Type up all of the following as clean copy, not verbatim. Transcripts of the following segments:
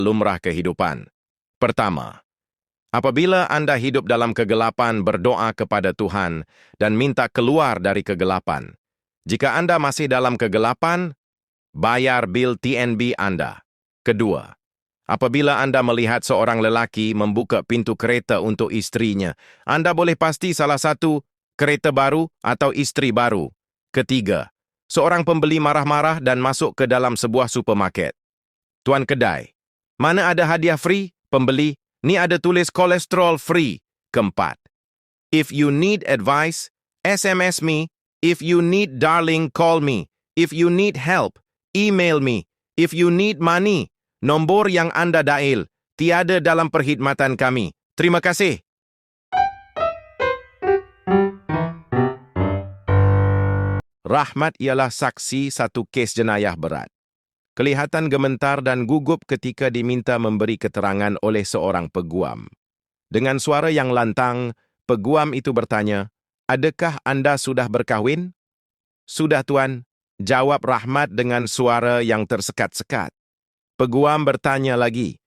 lumrah kehidupan. Pertama, apabila Anda hidup dalam kegelapan, berdoa kepada Tuhan dan minta keluar dari kegelapan. Jika Anda masih dalam kegelapan, bayar bil TNB Anda. Kedua, apabila Anda melihat seorang lelaki membuka pintu kereta untuk istrinya, Anda boleh pasti salah satu kereta baru atau istri baru. Ketiga, seorang pembeli marah-marah dan masuk ke dalam sebuah supermarket. Tuan kedai, mana ada hadiah free? Pembeli, ni ada tulis kolesterol free. Keempat, if you need advice, SMS me. If you need darling, call me. If you need help, email me. If you need money, nombor yang Anda dial tiada dalam perkhidmatan kami. Terima kasih. Rahmat ialah saksi satu kes jenayah berat. Kelihatan gemetar dan gugup ketika diminta memberi keterangan oleh seorang peguam. Dengan suara yang lantang, peguam itu bertanya, "Adakah Anda sudah berkahwin?" "Sudah, Tuan," jawab Rahmat dengan suara yang tersekat-sekat. Peguam bertanya lagi,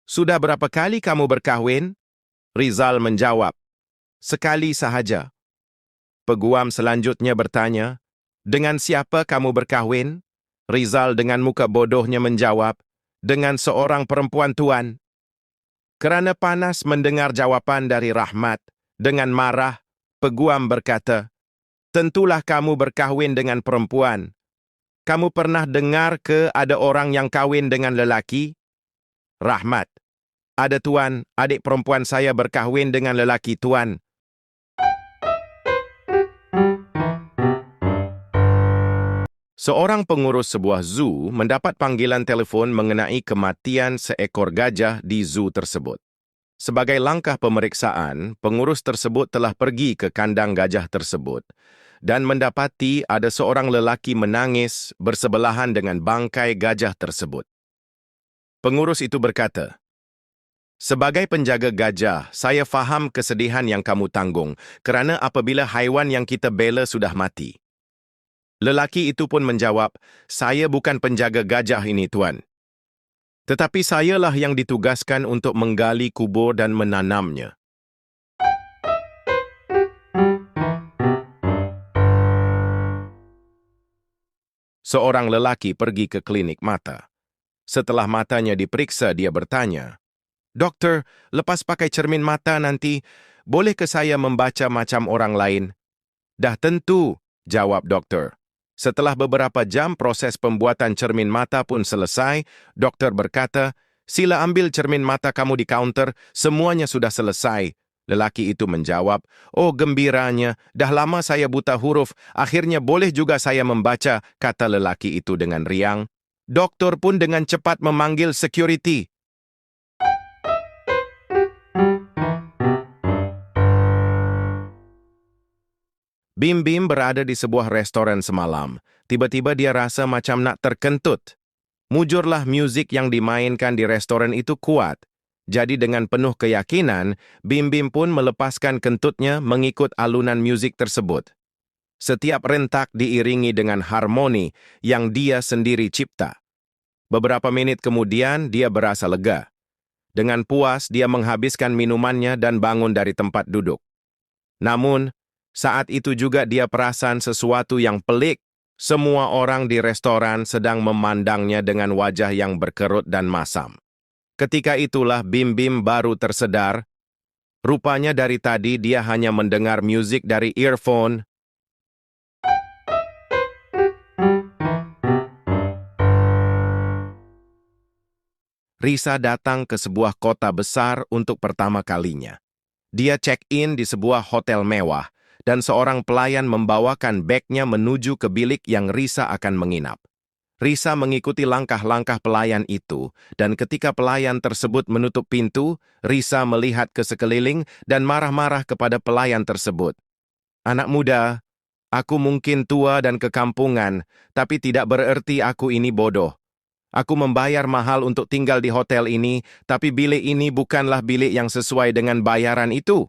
"Sudah berapa kali kamu berkahwin?" Rizal menjawab, "Sekali sahaja." Peguam selanjutnya bertanya, "Dengan siapa kamu berkahwin?" Rizal dengan muka bodohnya menjawab, "Dengan seorang perempuan, Tuan." Kerana panas mendengar jawapan dari Rahmat, dengan marah, peguam berkata, "Tentulah kamu berkahwin dengan perempuan. Kamu pernah dengar ke ada orang yang kahwin dengan lelaki?" Rahmat, "Ada, Tuan, adik perempuan saya berkahwin dengan lelaki, Tuan." Seorang pengurus sebuah zoo mendapat panggilan telefon mengenai kematian seekor gajah di zoo tersebut. Sebagai langkah pemeriksaan, pengurus tersebut telah pergi ke kandang gajah tersebut dan mendapati ada seorang lelaki menangis bersebelahan dengan bangkai gajah tersebut. Pengurus itu berkata, "Sebagai penjaga gajah, saya faham kesedihan yang kamu tanggung kerana apabila haiwan yang kita bela sudah mati." Lelaki itu pun menjawab, "Saya bukan penjaga gajah ini, Tuan. Tetapi sayalah yang ditugaskan untuk menggali kubur dan menanamnya." Seorang lelaki pergi ke klinik mata. Setelah matanya diperiksa, dia bertanya, "Doktor, lepas pakai cermin mata nanti, boleh ke saya membaca macam orang lain?" "Dah tentu," jawab doktor. Setelah beberapa jam proses pembuatan cermin mata pun selesai, doktor berkata, "Sila ambil cermin mata kamu di kaunter, semuanya sudah selesai." Lelaki itu menjawab, "Oh gembiranya, dah lama saya buta huruf, akhirnya boleh juga saya membaca," kata lelaki itu dengan riang. Doktor pun dengan cepat memanggil security. Bim Bim berada di sebuah restoran semalam. Tiba-tiba dia rasa macam nak terkentut. Mujurlah muzik yang dimainkan di restoran itu kuat. Jadi dengan penuh keyakinan, Bim Bim pun melepaskan kentutnya mengikut alunan muzik tersebut. Setiap rentak diiringi dengan harmoni yang dia sendiri cipta. Beberapa menit kemudian, dia berasa lega. Dengan puas, dia menghabiskan minumannya dan bangun dari tempat duduk. Namun, saat itu juga dia perasan sesuatu yang pelik. Semua orang di restoran sedang memandangnya dengan wajah yang berkerut dan masam. Ketika itulah Bim Bim baru tersedar. Rupanya dari tadi dia hanya mendengar muzik dari earphone. Risa datang ke sebuah kota besar untuk pertama kalinya. Dia check-in di sebuah hotel mewah, dan seorang pelayan membawakan bagnya menuju ke bilik yang Risa akan menginap. Risa mengikuti langkah-langkah pelayan itu, dan ketika pelayan tersebut menutup pintu, Risa melihat ke sekeliling dan marah-marah kepada pelayan tersebut. "Anak muda, aku mungkin tua dan kekampungan, tapi tidak bererti aku ini bodoh. Aku membayar mahal untuk tinggal di hotel ini, tapi bilik ini bukanlah bilik yang sesuai dengan bayaran itu.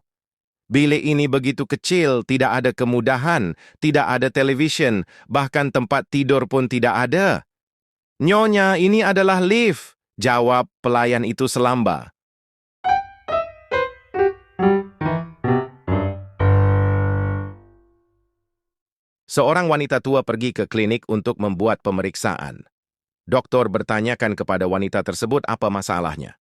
Bilik ini begitu kecil, tidak ada kemudahan, tidak ada televisyen, bahkan tempat tidur pun tidak ada." "Nyonya, ini adalah lift," Jawab pelayan itu selamba. Seorang wanita tua pergi ke klinik untuk membuat pemeriksaan. Doktor bertanyakan kepada wanita tersebut apa masalahnya.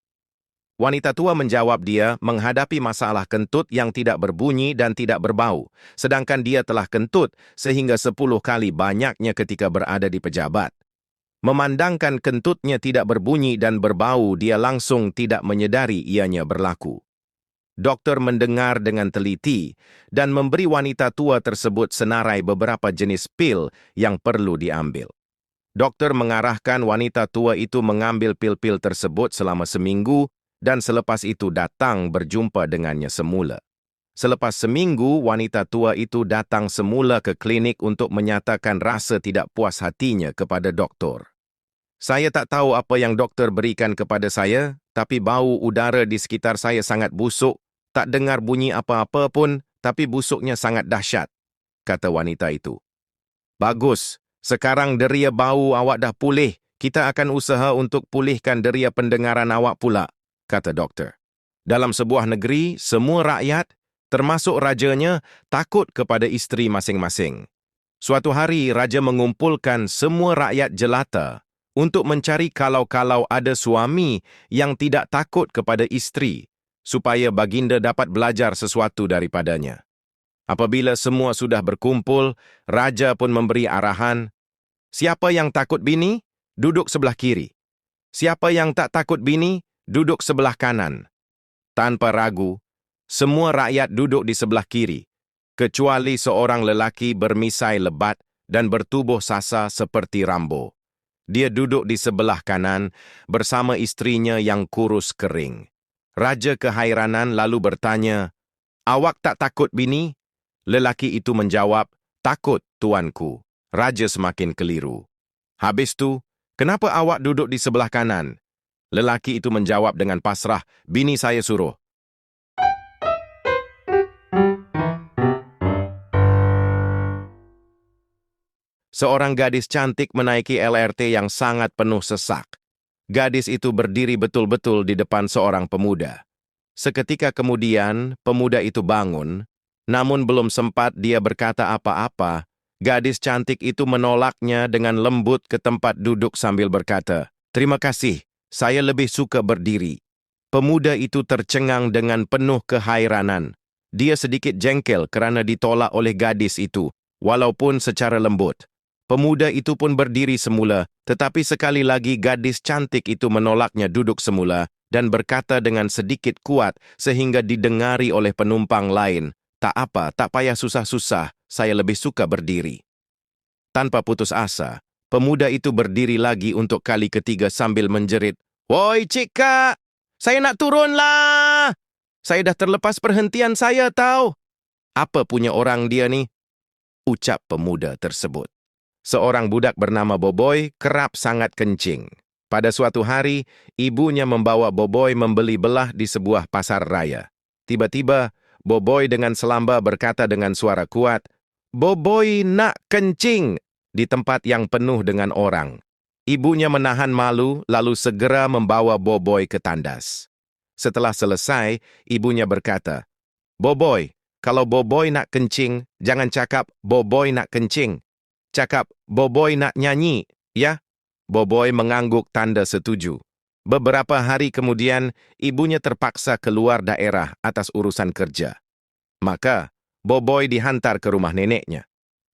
Wanita tua menjawab dia menghadapi masalah kentut yang tidak berbunyi dan tidak berbau, sedangkan dia telah kentut sehingga 10 kali banyaknya ketika berada di pejabat. Memandangkan kentutnya tidak berbunyi dan berbau, dia langsung tidak menyedari ianya berlaku. Doktor mendengar dengan teliti dan memberi wanita tua tersebut senarai beberapa jenis pil yang perlu diambil. Doktor mengarahkan wanita tua itu mengambil pil-pil tersebut selama seminggu dan selepas itu datang berjumpa dengannya semula. Selepas seminggu, wanita tua itu datang semula ke klinik untuk menyatakan rasa tidak puas hatinya kepada doktor. Saya tak tahu apa yang doktor berikan kepada saya, tapi bau udara di sekitar saya sangat busuk. Tak dengar bunyi apa-apa pun, tapi busuknya sangat dahsyat, kata wanita itu. Bagus, sekarang deria bau awak dah pulih. Kita akan usaha untuk pulihkan deria pendengaran awak pula, kata doktor. Dalam sebuah negeri, semua rakyat, termasuk rajanya, takut kepada isteri masing-masing. Suatu hari, raja mengumpulkan semua rakyat jelata untuk mencari kalau-kalau ada suami yang tidak takut kepada isteri, supaya baginda dapat belajar sesuatu daripadanya. Apabila semua sudah berkumpul, raja pun memberi arahan, siapa yang takut bini, duduk sebelah kiri. Siapa yang tak takut bini, duduk sebelah kanan. Tanpa ragu, semua rakyat duduk di sebelah kiri, kecuali seorang lelaki bermisai lebat dan bertubuh sasa seperti Rambo. Dia duduk di sebelah kanan bersama istrinya yang kurus kering. Raja kehairanan lalu bertanya, awak tak takut bini? Lelaki itu menjawab, takut, tuanku. Raja semakin keliru. Habis tu, kenapa awak duduk di sebelah kanan? Lelaki itu menjawab dengan pasrah, bini saya suruh. Seorang gadis cantik menaiki LRT yang sangat penuh sesak. Gadis itu berdiri betul-betul di depan seorang pemuda. Seketika kemudian, pemuda itu bangun, namun belum sempat dia berkata apa-apa, gadis cantik itu menolaknya dengan lembut ke tempat duduk sambil berkata, terima kasih, saya lebih suka berdiri. Pemuda itu tercengang dengan penuh kehairanan. Dia sedikit jengkel kerana ditolak oleh gadis itu, walaupun secara lembut. Pemuda itu pun berdiri semula, tetapi sekali lagi gadis cantik itu menolaknya duduk semula dan berkata dengan sedikit kuat sehingga didengari oleh penumpang lain, tak apa, tak payah susah-susah, saya lebih suka berdiri. Tanpa putus asa, pemuda itu berdiri lagi untuk kali ketiga sambil menjerit, woi Cika, saya nak turunlah! Saya dah terlepas perhentian saya tahu. Apa punya orang dia ni? Ucap pemuda tersebut. Seorang budak bernama Boboy kerap sangat kencing. Pada suatu hari, ibunya membawa Boboy membeli belah di sebuah pasar raya. Tiba-tiba, Boboy dengan selamba berkata dengan suara kuat, Boboy nak kencing di tempat yang penuh dengan orang. Ibunya menahan malu lalu segera membawa Boboy ke tandas. Setelah selesai, ibunya berkata, Boboy, kalau Boboy nak kencing, jangan cakap Boboy nak kencing. Cakap, Boboy nak nyanyi, ya? Boboy mengangguk tanda setuju. Beberapa hari kemudian, ibunya terpaksa keluar daerah atas urusan kerja. Maka, Boboy dihantar ke rumah neneknya.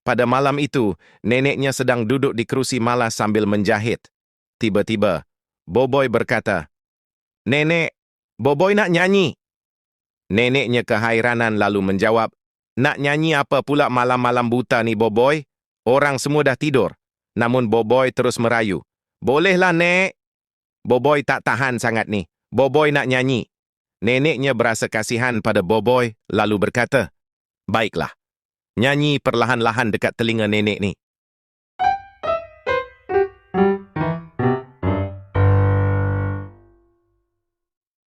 Pada malam itu, neneknya sedang duduk di kerusi malas sambil menjahit. Tiba-tiba, Boboy berkata, Nenek, Boboy nak nyanyi. Neneknya kehairanan lalu menjawab, nak nyanyi apa pula malam-malam buta ni Boboy? Orang semua dah tidur. Namun Boboy terus merayu. Bolehlah, Nek. Boboy tak tahan sangat ni. Boboy nak nyanyi. Neneknya berasa kasihan pada Boboy, lalu berkata, baiklah, nyanyi perlahan-lahan dekat telinga nenek ni.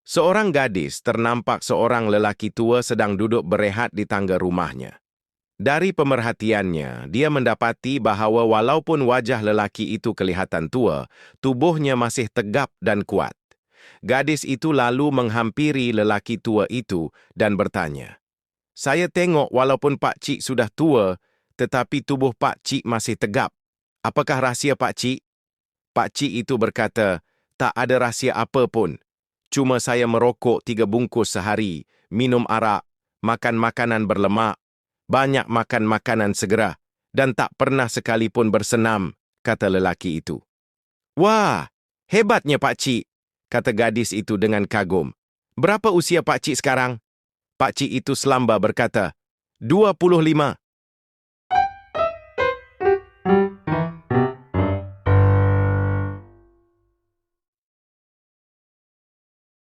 Seorang gadis ternampak seorang lelaki tua sedang duduk berehat di tangga rumahnya. Dari pemerhatiannya, dia mendapati bahawa walaupun wajah lelaki itu kelihatan tua, tubuhnya masih tegap dan kuat. Gadis itu lalu menghampiri lelaki tua itu dan bertanya, "Saya tengok walaupun Pak Cik sudah tua, tetapi tubuh Pak Cik masih tegap. Apakah rahsia Pak Cik?" Pak Cik itu berkata, "Tak ada rahsia apa pun. Cuma saya merokok 3 bungkus sehari, minum arak, makan makanan berlemak, banyak makan makanan segera, dan tak pernah sekalipun bersenam," kata lelaki itu. "Wah, hebatnya Pak Cik," kata gadis itu dengan kagum. "Berapa usia Pak Cik sekarang?" Pak Cik itu selamba berkata, 25.